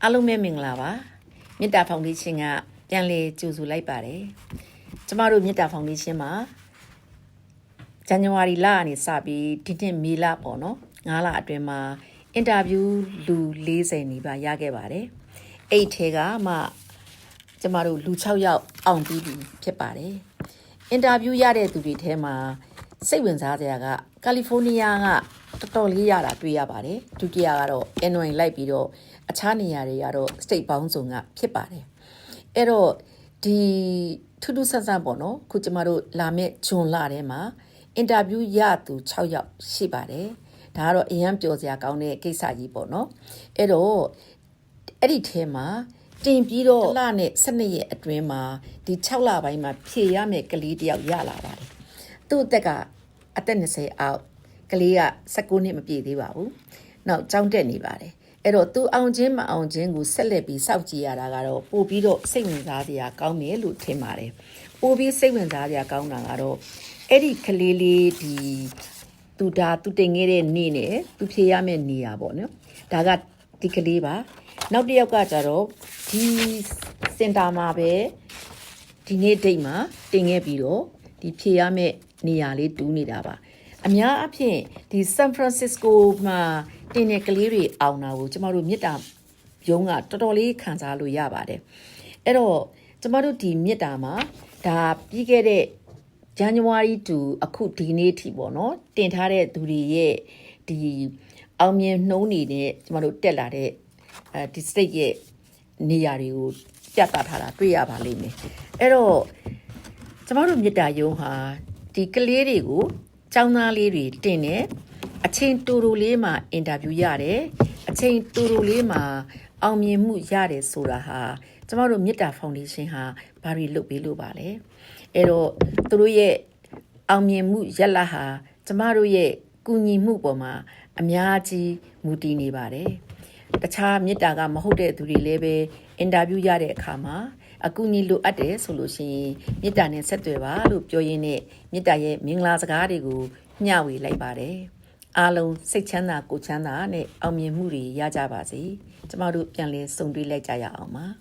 အားလုံးပဲမင်္ဂလာပါမေတ္တာဖောင်ဒေးရှင်းကပြန်လည်ကြိုဆိုလိုက်ပါတယ်ကျမတို့မေတ္တာဖောင်ဒေးရှင်းမှာဇန်နဝါရီလကနေစပြီးဒီနှစ်မေလပေါ့နော်9လအတွင်းမှာအင်တာဗျူးလူ40နီးပါးရခဲ့ပါတယ်အဲ့ထဲကမှကျမတို့လူ6ယောက်အောင်ပြီးပြီဖြစ်ပါတယ်အင်တာဗျူးရတဲ့သူတွေထဲမှာစိတ်ဝင်စားစရာကကယ်လီဖိုးနီးယားကတော်တော်လေးရတာတွေ့ရပါတယ်ဒုတိယကတော့ NY လိုက်ပြီးတော့အခြားနေရာတွေကတော့ state ပေါင်းစုံကဖြစ်ပါတယ်အဲ့တော့ဒီထူးထူးဆန်းဆန်းပေါ့နော်ခုကျမတို့လာမယ့်ဂျွန်လထဲမှာအင်တာဗျူးရသူ6ယောက်ရှိပါတယ်ဒါကတော့အရန်ပျော်စရာကောင်းတဲ့ကိစ္စကြီးပေါ့နော်အဲ့တော့အဲ့ဒီထဲမှာတင်ပြီးတော့လနဲ့12ရက်အတွင်းမှာဒီ6လပိုင်းမှာဖြည့်ရမယ့်ကလေးတယောက်ရလာပါတယ်သူ့အသက်ကအသက်20အောက်ကလေးက19နှစ်မပြည့်သေးပါဘူးနောက်ကျောင်းတက်နေပါတယ်အဲ့တော့သူအောင်ချင်းမအောင်ချင်းကိုဆက်လက်ပြီးစောင့်ကြည့်ရတာကတော့ပို့ပြီးတော့စိတ်ဝင်စားစရာကောင်းတယ်လို့ထင်ပါတယ်ပို့ပြီးစိတ်ဝင်စားစရာကောင်းတာကတော့အဲ့ဒီကလေးလေးဒီသူတင်ခဲ့တဲ့နေ့နဲ့သူဖြေရမယ့်နေရာပေါ့နော်ဒါကဒီကလေးပါနောက်တစ်ယောက်ကကြတော့ဒီစင်တာမှာပဲဒီနေ့ဒိတ်မှာတင်ခဲ့ပြီးတော့ဒီဖြေရမယ့်နေရာလေးတူးနေတာပါအများအဖြစ်ဒီဆန်ဖရန်စစ္စကိုမှာတင်တဲ့ကလေးတွေအောင်တာကိုကျမတို့မြစ်တာရုံးကတော်တော်လေးခံစားလို့ရပါတယ်အဲ့တော့ကျမတို့ဒီမြစ်တာမှာဒါပြီးခဲ့တဲ့ဇန်နဝါရီတူအခုဒီနေ့ထိပေါ့နော်တင်ထားတဲ့သူတွေရဲ့ဒီအောင်မြင်နှုံးနေတဲ့ကျမတို့တက်လာတဲ့ဒီ state ရဲ့နေရာတွေကိုပြသထားတာတွေ့ရပါလိမ့်မယ်အဲ့တော့ကျမတို့မြစ်တာရုံးဟာဒီကလေးတွေကိုကျောင်းသားလေးတွေတင်တယ်အချိန်တူတူလေးမှာအင်တာဗျူးရတယ်အချိန်တူတူလေးမှာအောင်မြင်မှုရတယ်ဆိုတာဟာကျမတို့မေတ္တာဖောင်ဒေးရှင်းဟာဘာတွေလုပ်ပေးလို့ပါလဲအဲ့တော့သူတို့ရဲ့အောင်မြင်မှုရလဟာကျမတို့ရဲ့ကူညီမှုပေါ်မှာအများကြီးမူတည်နေပါတယ်တခြားမေတ္တာကမဟုတ်တဲ့သူတွေလည်းပဲအင်တာဗျူးရတဲ့အခါမှာအကူအညီလိုအပ်တယ်ဆိုလို့ရှိရင်မေတ္တာနဲ့ဆက်သွယ်ပါလို့ပြောရင်းနဲ့မေတ္တာရဲ့မင်္ဂလာစကားတွေကိုမျှဝေလိုက်ပါတယ်အားလုံးစိတ်ချမ်းသာကိုယ်ချမ်းသာနဲ့အောင်မြင်မှုတွေရကြပါစေကျမတို့ပြန်လည်ဆုံတွေ့လိုက်ကြရအောင်ပါ